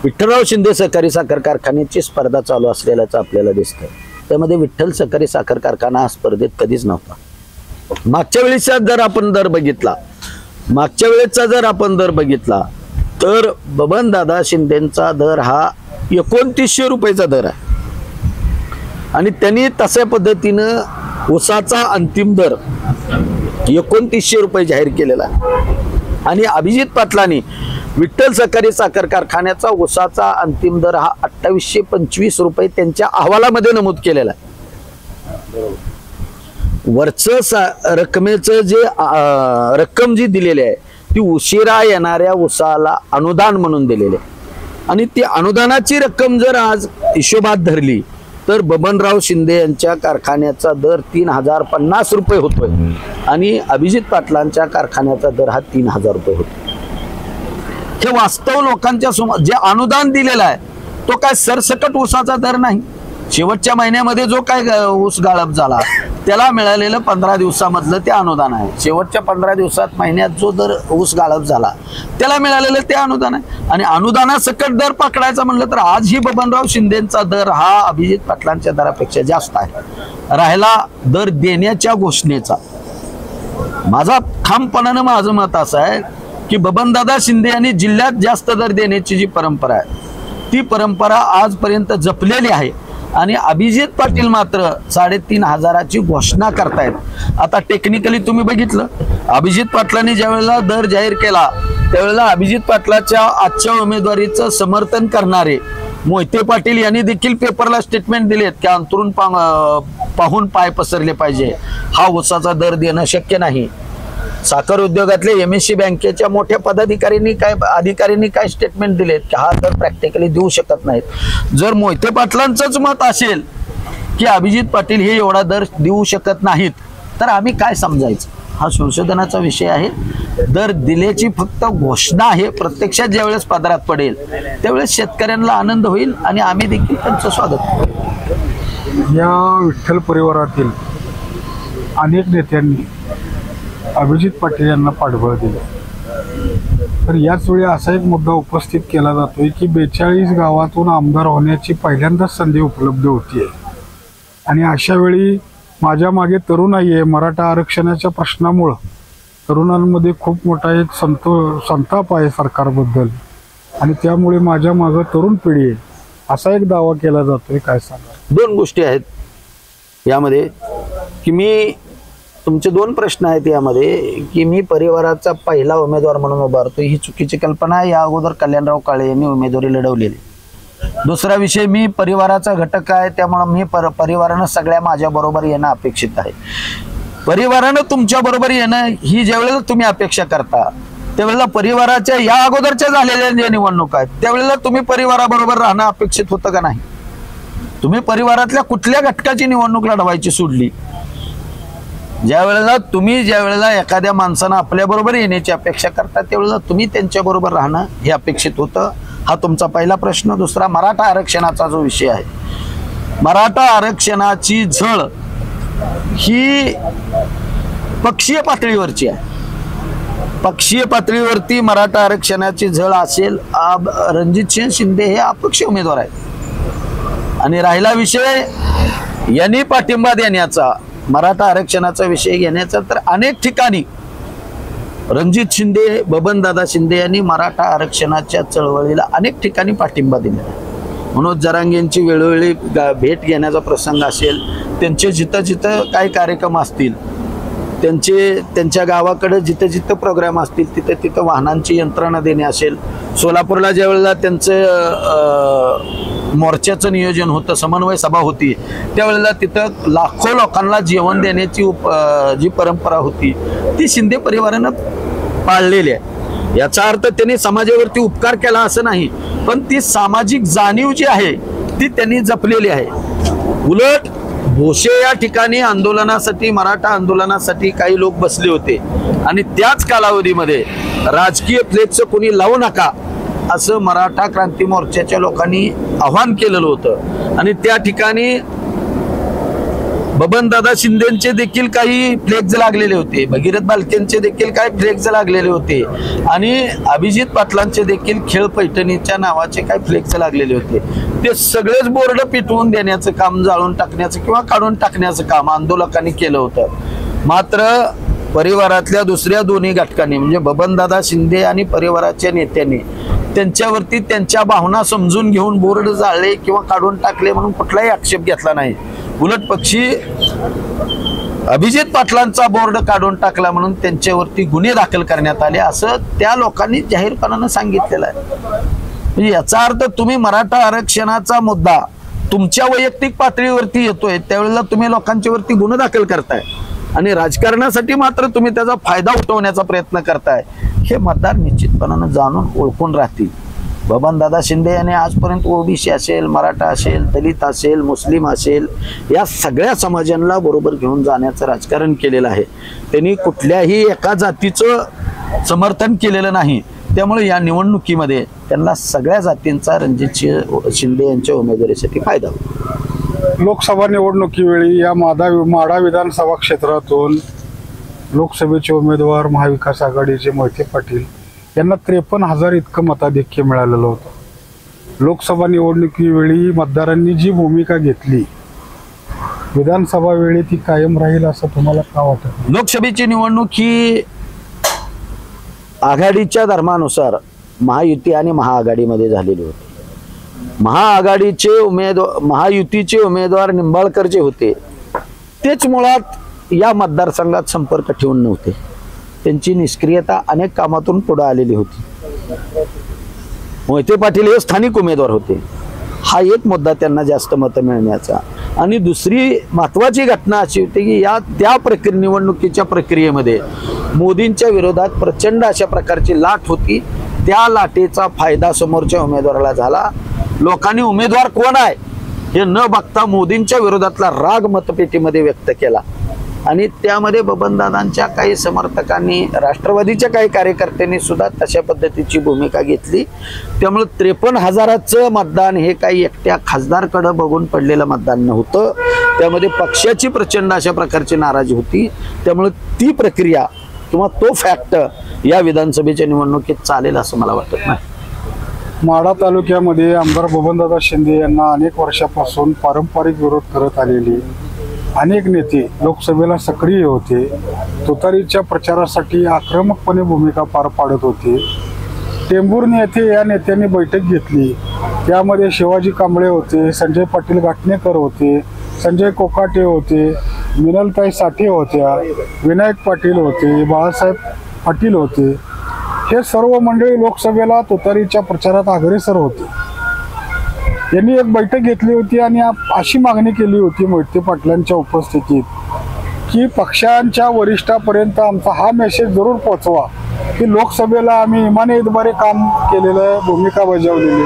विठ्ठलराव शिंदे सहकारी साखर कारखान्याची स्पर्धा चालू असलेल्याचं आपल्याला दिसतं. त्यामध्ये विठ्ठल सहकारी साखर कारखाना स्पर्धेत कधीच नव्हता. मागच्या वेळेचा जर आपण दर बघितला तर बबनदादा शिंदेचा दर हा 2,900 रुपयाचा दर आहे आणि त्यांनी तशा पद्धतीनं ऊसाचा अंतिम दर 2,900 रुपये जाहीर केलेला आहे आणि अभिजित पाटलांनी विठ्ठल सहकारी साखर कारखान्याचा ऊसाचा अंतिम दर हा 2,825 रुपये त्यांच्या अहवालामध्ये नमूद केलेला आहे. वरचं रकमेचं जे रक्कम जी दिलेली आहे ती उशिरा येणाऱ्या ऊसाला अनुदान म्हणून दिलेले आणि ती अनुदानाची रक्कम जर आज हिशोबात धरली तर बबनराव शिंदे यांच्या कारखान्याचा दर 3,050 रुपये होतोय आणि अभिजित पाटलांच्या कारखान्याचा दर हा 3,000 रुपये होतो. हे वास्तव लोकांच्या समोर जे अनुदान दिलेलं आहे तो काय सरसकट ऊसाचा दर नाही. शेवटच्या महिन्यामध्ये जो काय ऊस गाळप झाला त्याला मिळालेलं 15 दिवसामधलं ते अनुदान आहे. शेवटच्या 15 दिवसात महिन्यात जो दर ऊस गाळप झाला त्याला मिळालेलं ते अनुदान आहे आणि अनुदानासकट दर पकडायचा म्हणलं तर आजही बबनराव शिंदेचा दर हा अभिजित पाटलांच्या दरापेक्षा जास्त आहे. राहिला दर देण्याच्या घोषणेचा, माझा ठामपणानं माझं मत असं आहे की बबनदादा शिंदे यांनी जिल्ह्यात जास्त दर देण्याची जी परंपरा आहे ती परंपरा आजपर्यंत जपलेली आहे आणि अभिजित पाटील मात्र 3,500ची घोषणा करतायत. आता टेक्निकली तुम्ही बघितलं अभिजित पाटलांनी ज्या वेळेला दर जाहीर केला त्यावेळेला अभिजित पाटलाच्या आजच्या उमेदवारीचं समर्थन करणारे मोहिते पाटील यांनी देखील पेपरला स्टेटमेंट दिलेत की अंतरून पाहून पाय पसरले पाहिजे, हा ऊसाचा दर देणं शक्य नाही. साखर उद्योगातले MSC बँकेच्या मोठ्या अधिकाऱ्यांनी काय स्टेटमेंट दिलेत की हा दर प्रॅक्टिकली देऊ शकत नाहीत. जर मोहिते पाटलांचंच मत असेल की अभिजित पाटील हे एवढा दर देऊ शकत नाहीत तर आम्ही काय समजायचं. हा संशोधनाचा विषय आहे. दर दिल्याची फक्त घोषणा आहे, प्रत्यक्षात ज्यावेळेस पदरात पडेल त्यावेळेस शेतकऱ्यांना आनंद होईल आणि आम्ही देखील त्यांचं स्वागत करू. या विठ्ठल परिवारातील अनेक नेत्यांनी अभिजित पाटील यांना पाठबळ दिलं. तर याच वेळी असा एक मुद्दा उपस्थित केला जातोय की 42 गावातून आमदार होण्याची पहिल्यांदाच संधी उपलब्ध होतीये आणि अशा वेळी माझ्या मागे तरुणाई आहे. मराठा आरक्षणाच्या प्रश्नामुळं तरुणांमध्ये खूप मोठा एक संताप आहे सरकारबद्दल आणि त्यामुळे माझ्या मागे तरुण पिढी आहे असा एक दावा केला जातोय. काय सांगा. 2 गोष्टी आहेत यामध्ये की तुमचे 2 प्रश्न आहेत यामध्ये की मी परिवाराचा पहिला उमेदवार म्हणून उभारतो ही चुकीची कल्पना आहे. या अगोदर कल्याणराव काळे यांनी उमेदवारी लढवलेली. दुसरा विषय मी परिवाराचा घटक आहे त्यामुळे मी परिवारानं सगळ्या माझ्या बरोबर येणं अपेक्षित आहे. परिवारानं तुमच्या बरोबर येणं ही ज्यावेळेला तुम्ही अपेक्षा करता त्यावेळेला परिवाराच्या या अगोदरच्या झालेल्या ज्या निवडणुका आहेत त्यावेळेला तुम्ही परिवाराबरोबर राहणं अपेक्षित होतं का नाही? तुम्ही परिवारातल्या कुठल्या घटकाची निवडणूक लढवायची सोडली? ज्या वेळेला एखाद्या माणसानं आपल्या बरोबर येण्याची अपेक्षा करता त्यावेळेला तुम्ही त्यांच्या बरोबर राहणं हे अपेक्षित होतं. हा तुमचा पहिला प्रश्न. दुसरा, मराठा आरक्षणाचा जो विषय आहे, मराठा आरक्षणाची झळ ही पक्षीय पातळीवरची आहे. पक्षीय पातळीवरती मराठा आरक्षणाची झळ असेल. रणजितसिंह शिंदे हे अपक्ष उमेदवार आहेत आणि राहिला विषय यांनी पाठिंबा देण्याचा, मराठा आरक्षणाचा विषय घेण्याचा, तर अनेक ठिकाणी रणजित शिंदे, बबनदादा शिंदे यांनी मराठा आरक्षणाच्या चळवळीला अनेक ठिकाणी पाठिंबा दिला. मनोज जरांगेंची वेळोवेळी भेट घेण्याचा प्रसंग असेल, त्यांचे जिथं जिथं काही कार्यक्रम असतील, त्यांच्या गावाकडे जिथं जिथं प्रोग्राम असतील तिथं तिथं वाहनांची यंत्रणा देणे असेल. सोलापूरला ज्या वेळेला त्यांचं मोर्चाचं नियोजन होतं, समन्वय सभा होती, त्यावेळेला तिथं लाखो लोकांना जेवण देण्याची जी परंपरा होती ती शिंदे परिवारानं पाळलेली आहे. याचा अर्थ त्यांनी समाजावरती उपकार केला असं नाही, पण ती सामाजिक जाणीव जी आहे ती त्यांनी जपलेली आहे. उलट भोसे या ठिकाणी आंदोलनासाठी, मराठा आंदोलनासाठी काही लोक बसले होते आणि त्याच कालावधीमध्ये राजकीय फ्लेक्स कोणी लावू नका असं मराठा क्रांती मोर्चाच्या लोकांनी आव्हान केलेलं होतं आणि त्या ठिकाणी बबनदादा शिंदेचे देखील काही फ्लेक्स लागलेले होते, भगीरथ बालकेंचे देखील काही फ्लेक्स लागलेले होते आणि अभिजित पाटलांचे देखील खेळ पैठणीच्या नावाचे काही फ्लेक्स लागलेले होते. ते सगळेच बोर्ड पिटवून देण्याचं काम, जाळून टाकण्याचं किंवा काढून टाकण्याचं काम आंदोलकांनी केलं होतं. मात्र परिवारातल्या दुसऱ्या दोन्ही घटकांनी म्हणजे बबनदादा शिंदे आणि परिवाराच्या नेत्यांनी त्यांच्यावरती त्यांच्या भावना समजून घेऊन बोर्ड जाळले किंवा काढून टाकले म्हणून कुठलाही आक्षेप घेतला नाही. उलट पक्षी अभिजित पाटलांचा बोर्ड काढून टाकला म्हणून त्यांच्यावरती गुन्हे दाखल करण्यात आले असं त्या लोकांनी जाहीरपणानं सांगितलेलं आहे. म्हणजे याचा अर्थ तुम्ही मराठा आरक्षणाचा मुद्दा तुमच्या वैयक्तिक पातळीवरती येतोय त्यावेळेला तुम्ही लोकांच्या वरती गुन्हे दाखल करताय आणि राजकारणासाठी मात्र तुम्ही त्याचा फायदा उठवण्याचा प्रयत्न करताय. हे मतदार निश्चितपणानं जाणून ओळखून राहतील. बबनदादा शिंदे यांनी आजपर्यंत ओबीसी असेल, मराठा असेल, दलित असेल, मुस्लिम असेल, या सगळ्या समाजांना बरोबर घेऊन जाण्याचं राजकारण केलेलं आहे. त्यांनी कुठल्याही एका जातीचं समर्थन केलेलं नाही. त्यामुळे या निवडणुकीमध्ये त्यांना सगळ्या जातींचा रणजित शिंदे यांच्या उमेदवारीसाठी फायदा होतो. लोकसभा निवडणुकीवेळी या माढा विधानसभा क्षेत्रातून लोकसभेचे उमेदवार महाविकास आघाडीचे मोहिते पाटील यांना 53,000 इतकं मताधिक्य मिळालेलं होतं. लोकसभा निवडणुकीवेळी मतदारांनी जी भूमिका घेतली विधानसभा वेळी ती कायम राहील असं तुम्हाला का वाटतं? लोकसभेची निवडणूक ही आघाडीच्या धर्मानुसार महायुती आणि महाआघाडीमध्ये झालेली होती. महायुतीचे उमेदवार निंबाळकर जे होते तेच मुळात या मतदारसंघात संपर्क ठेवून नव्हते. त्यांची निष्क्रियता अनेक कामातून पुढे आलेली होती. मोहिते पाटील हे स्थानिक उमेदवार होते. हा एक मुद्दा त्यांना जास्त मतं मिळण्याचा. आणि दुसरी महत्वाची घटना अशी होती की त्या निवडणुकीच्या प्रक्रियेमध्ये मोदींच्या विरोधात प्रचंड अशा प्रकारची लाट होती. त्या लाटेचा फायदा समोरच्या उमेदवाराला झाला. लोकांनी उमेदवार कोण आहे हे न बघता मोदींच्या विरोधातला राग मतपेटीमध्ये व्यक्त केला आणि त्यामध्ये बबनदादांच्या काही समर्थकांनी, राष्ट्रवादीच्या काही कार्यकर्त्यांनी सुद्धा तशा पद्धतीची भूमिका घेतली. त्यामुळे 53,000चं मतदान हे काही एकट्या खासदारकडे बघून पडलेलं मतदान नव्हतं. त्यामध्ये पक्षाची प्रचंड अशा प्रकारची नाराजी होती. त्यामुळे ती प्रक्रिया किंवा तो फॅक्ट या विधानसभेच्या निवडणुकीत चालेल असं मला वाटत नाही. माढा तालुक्यामध्ये आमदार बबनदादा शिंदे यांना अनेक वर्षापासून पारंपरिक विरोध करत आलेले अनेक नेते लोकसभेला सक्रिय होते. तुतारीच्या प्रचारासाठी आक्रमकपणे भूमिका पार पाडत होते. टेंभुर्णी येथे या नेत्यांनी बैठक घेतली. त्यामध्ये शिवाजी कांबळे होते, संजय पाटील घाटणेकर होते, संजय कोकाटे होते, मिनलताई साठे होत्या, विनायक पाटील होते, बाळासाहेब पाटील होते. हे सर्व मंडळी लोकसभेला तुतारीच्या प्रचारात अग्रेसर होते. यांनी एक बैठक घेतली होती आणि अशी मागणी केली होती मोहिते पाटलांच्या उपस्थितीत की पक्षांच्या वरिष्ठापर्यंत आमचा हा मेसेज जरूर पोहोचवा की लोकसभेला आम्ही इमाने इतबारे काम केलेलं आहे, भूमिका बजावलेली.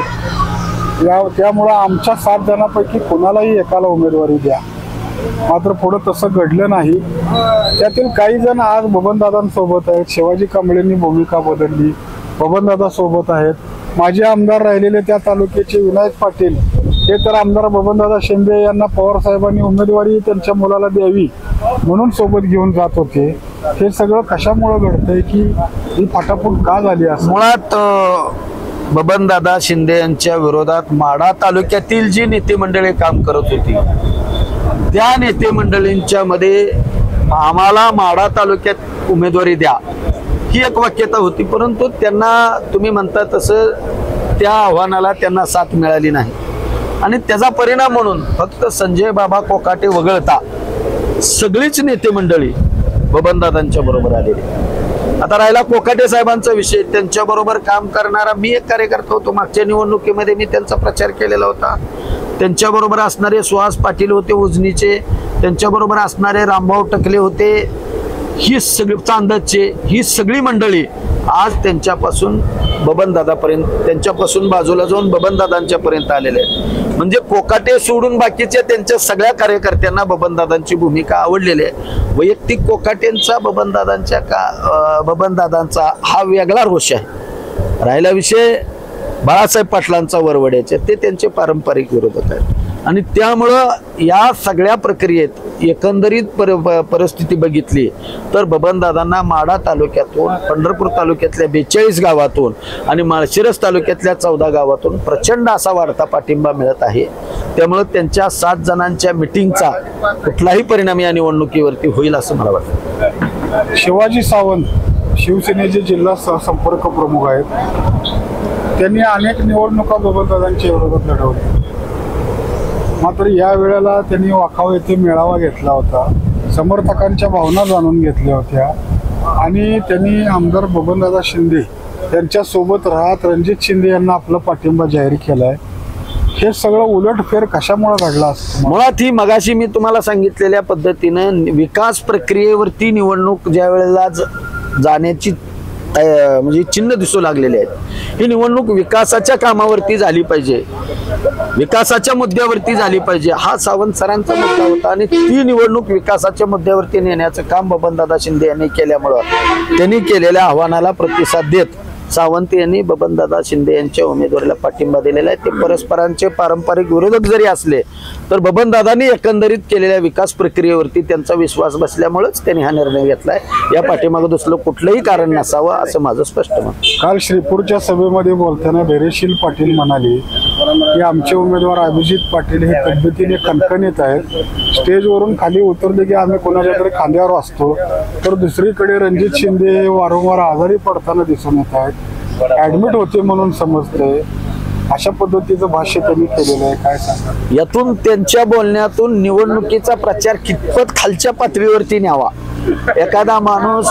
त्यामुळं आमच्या 7 जणांपैकी कोणालाही एकाला उमेदवारी द्या. मात्र पुढं तसं घडलं नाही. त्यातील काही जण आज बबनदादांसोबत आहेत. शिवाजी कांबळेंनी भूमिका बदलली, बबनदादा सोबत आहेत. माजी आमदार राहिलेले त्या तालुक्याचे विनायक पाटील हे तर आमदार बबनदादा शिंदे यांना पवार साहेबांनी उमेदवारी त्यांच्या मुलाला द्यावी म्हणून सोबत घेऊन जात होते. हे सगळं कशामुळे घडतंय की ही फाटाफूट का झाली असं? मुळात बबनदादा शिंदे यांच्या विरोधात माढा तालुक्यातील जी नेते मंडळी काम करत होती त्या नेते मंडळींच्या मध्ये आम्हाला माढा तालुक्यात उमेदवारी द्या ही एक वाक्यता होती. परंतु त्यांना तुम्ही म्हणता तसं त्या आव्हानाला त्यांना साथ मिळाली नाही आणि त्याचा परिणाम म्हणून फक्त संजय बाबा कोकाटे वगळता सगळीच नेते मंडळी बबनदादांच्या बरोबर आलेली. आता राहिला कोकाटे साहेबांचा विषय, त्यांच्या बरोबर काम करणारा मी एक कार्यकर्ता होतो. मागच्या निवडणुकीमध्ये मी त्यांचा प्रचार केलेला होता. त्यांच्या बरोबर असणारे सुहास पाटील होते उजनीचे, त्यांच्या बरोबर असणारे रामभाऊ टकले होते, ही सगळी चांदचे, ही सगळी मंडळी आज त्यांच्यापासून बबनदादापर्यंत, त्यांच्यापासून बाजूला जाऊन बबनदादांच्या पर्यंत आलेले आहेत. म्हणजे कोकाटे सोडून बाकीच्या त्यांच्या सगळ्या कार्यकर्त्यांना बबनदादांची भूमिका आवडलेली आहे. वैयक्तिक कोकाटेंचा बबनदादांचा हा वेगळा रोष आहे. राहिला विषय बाळासाहेब पाटलांचा वरवड्याचे, ते त्यांचे पारंपरिक विरोधक आहेत आणि त्यामुळं या सगळ्या प्रक्रियेत एकंदरीत परिस्थिती बघितली तर बबनदादांना माढा तालुक्यातून, पंढरपूर तालुक्यातल्या 42 गावातून आणि माळशिरस तालुक्यातल्या 14 गावातून प्रचंड असा वाढता पाठिंबा मिळत आहे. त्यामुळे त्यांच्या 7 जणांच्या मिटिंगचा कुठलाही परिणाम या निवडणुकीवरती होईल असं मला वाटतं. शिवाजी सावंत शिवसेनेचे जिल्हा सहसंपर्क प्रमुख आहेत. त्यांनी अनेक निवडणुका बबनदादांच्या विरोधात लढवल्या. मात्र या वेळेला त्यांनी वाखाव येथे मेळावा घेतला होता, समर्थकांच्या भावना जाणून घेतल्या होत्या आणि त्यांनी आमदार बबनदादा शिंदे यांच्यासोबत राहत रणजित शिंदे यांना आपला पाठिंबा जाहीर केलाय. हे सगळं उलटफेर कशामुळे घडलं असतं? मुळात ही मगाशी मी तुम्हाला सांगितलेल्या पद्धतीनं विकास प्रक्रियेवरती निवडणूक ज्या वेळेला जाण्याची म्हणजे चिन्ह दिसू लागलेले आहेत. ही निवडणूक विकासाच्या कामावरती झाली पाहिजे, विकासाच्या मुद्द्यावरती झाली पाहिजे, हा सावंत सरांचा मुद्दा होता आणि ती निवडणूक विकासाच्या मुद्द्यावरती नेण्याचं काम बबनदादा शिंदे यांनी केल्यामुळं त्यांनी केलेल्या आव्हानाला प्रतिसाद देत सावंत यांनी बबनदादा शिंदे यांच्या उमेदवारीला पाठिंबा दिलेला आहे. ते परस्परांचे पारंपरिक विरोधक जरी असले तर बबनदादांनी एकंदरीत केलेल्या विकास प्रक्रियेवरती त्यांचा विश्वास बसल्यामुळेच त्यांनी हा निर्णय घेतलाय. या पाठीमागे दुसरं कुठलंही कारण नसावं असं माझं स्पष्ट मत. काल श्रीपूरच्या सभेमध्ये बोलताना धैर्यशील पाटील म्हणाले की आमचे उमेदवार अभिजित पाटील हे तब्येतीने कणकणीत आहेत. स्टेजवरून खाली उतरले की आम्ही कोणाच्या तरी खांद्यावर असतो, तर दुसरीकडे रणजित शिंदे हे वारंवार आजारी पडताना दिसून येत आहेत, ऍडमिट होते म्हणून समजतंय. अशा पद्धतीचं भाष्य त्यांनी केलेलं आहे. काय सांगा यातून? त्यांच्या बोलण्यातून निवडणुकीचा प्रचार कितपत खालच्या पातळीवरती न्यावा. एखादा माणूस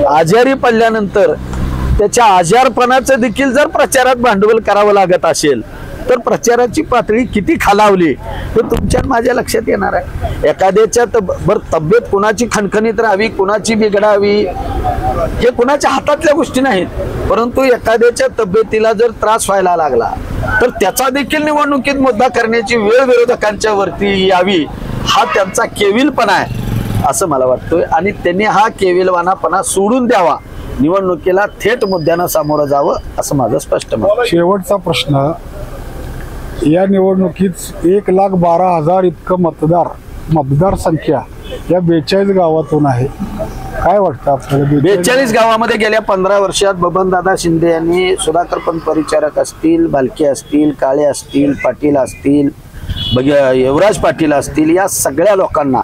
आजारी पडल्यानंतर त्याच्या आजारपणाचं देखील जर प्रचारात भांडवल करावं लागत असेल तर प्रचाराची पातळी किती खालावली हे तुमच्या माझ्या लक्षात येणार आहे. एखाद्याच्या तब्येत कुणाची खणखणीत राहावी, कुणाची बिघडावी, हे कुणाच्या हातातल्या गोष्टी नाहीत. परंतु एखाद्याच्या तब्येतीला जर त्रास व्हायला लागला तर त्याचा देखील निवडणुकीत मुद्दा करण्याची वेळ विरोधकांच्या वरती यावी, हा त्यांचा केविलपणा आहे असं मला वाटतंय आणि त्यांनी हा केविलवानापणा सोडून द्यावा, निवडणुकीला थेट मुद्द्यानं सामोरं जावं असं माझं स्पष्ट मत. शेवटचा प्रश्न, या निवडणुकीत 1,12,000 इतकं मतदार संख्या या 42 गावातून आहे. काय वाटतं आपल्याला? 42 गावामध्ये गेल्या 15 वर्षात बबनदादा शिंदे यांनी सुधाकर पंत परिचारक असतील, भालके असतील, काळे असतील, पाटील असतील, युवराज पाटील असतील, या सगळ्या लोकांना,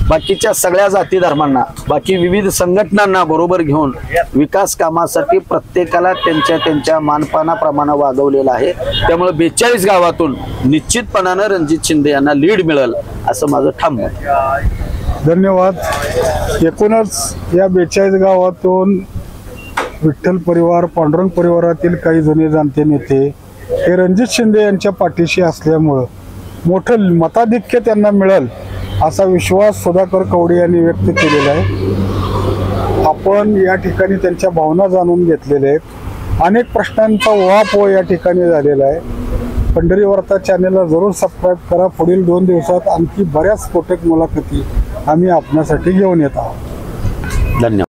बाकीच्या सगळ्या जाती धर्मांना, बाकी विविध संघटनांना बरोबर घेऊन विकास कामासाठी प्रत्येकाला त्यांच्या त्यांच्या मानपानाप्रमाणे वागवलेलं आहे. त्यामुळे 42 गावातून निश्चितपणानं रणजित शिंदे यांना लीड मिळेल असं माझं ठाम मत. धन्यवाद. एकूणच या 42 गावातून विठ्ठल परिवार, पांडुरंग परिवारातील काही जुने जाणते नेते हे रणजित शिंदे यांच्या पाठीशी असल्यामुळं मोठं मताधिक्य त्यांना मिळेल असा विश्वास सुधाकर कवडे यांनी व्यक्त केलेला आहे. आपण या ठिकाणी त्यांच्या भावना जाणून घेतलेल्या आहेत. अनेक प्रश्नांचा उहापोह या ठिकाणी झालेला आहे. पंढरी वार्ता चॅनेलला जरूर सबस्क्राईब करा. पुढील 2 दिवसात आणखी बऱ्याच स्फोटक मुलाखती आम्ही आपल्यासाठी घेऊन येत आहोत. धन्यवाद.